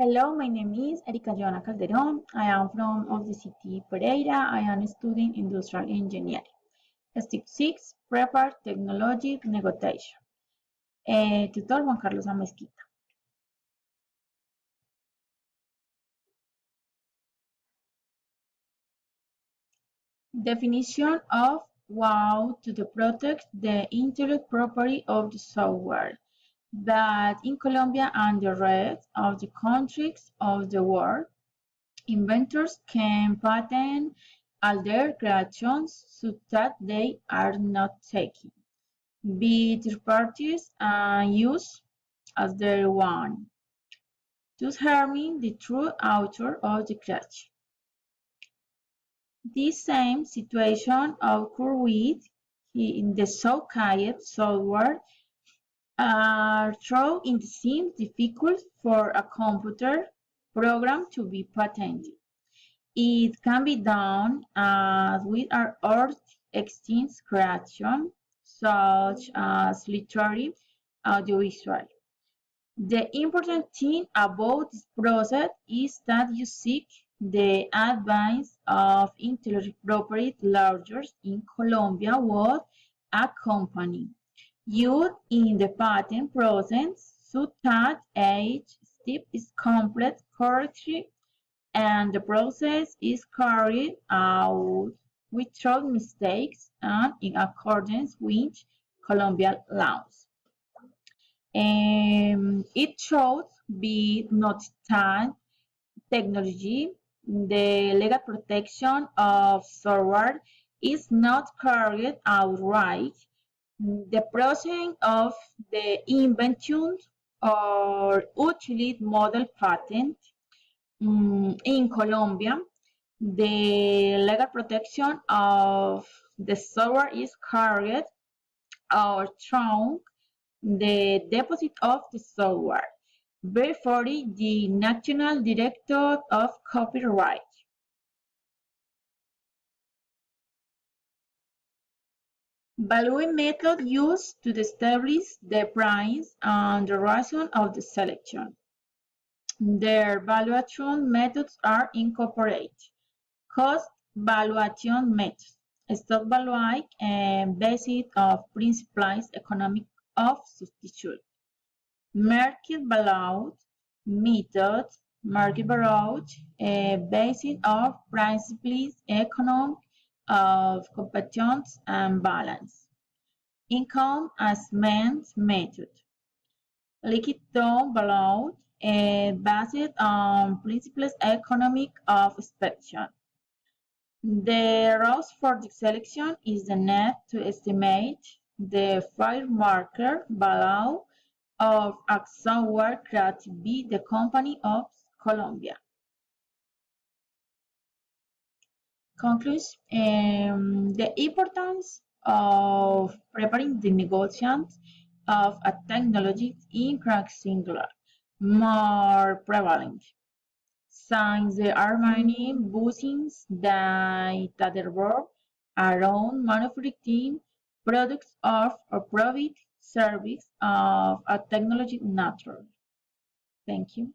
Hello, my name is Erika Joana Calderon. I am from of the city Pereira. I am studying industrial engineering. Step 6, prepare technology negotiation. Tutor Juan Carlos Amezquita. Definition of wow to protect the intellectual property of the software that in Colombia and the rest of the countries of the world, inventors can patent all their creations so that they are not taken by third parties and used as their own, thus harming the true author of the creation. This same situation occurs with in the so-called software though it seems difficult for a computer program to be patented. It can be done with our extinct creation, such as literary, audiovisual. The important thing about this process is that you seek the advice of intellectual property lawyers in Colombia with a company. You in the patent process so that each step is completed correctly and the process is carried out without mistakes and in accordance with Colombian laws. It should be noted that technology, the legal protection of software is not carried out right. The process of the invention or utility model patent in Colombia, the legal protection of the software is carried out through the deposit of the software before the National Directorate of Copyright. Valuing method used to establish the price and the reason of the selection. Their valuation methods are incorporated. Cost valuation methods. Stock value based on principles economic of substitute. Market value method. Market value based on principles economic of competition and balance. Income assessment method. Liquidation value based on principles economic of inspection. The rules for the selection is the net to estimate the fair market value of a software created by the Company of Colombia. Conclusion, the importance of preparing the negotiations of a technology in singular more prevalent. Since there are many business that revolve around manufacturing products of or provide service of a technology nature. Thank you.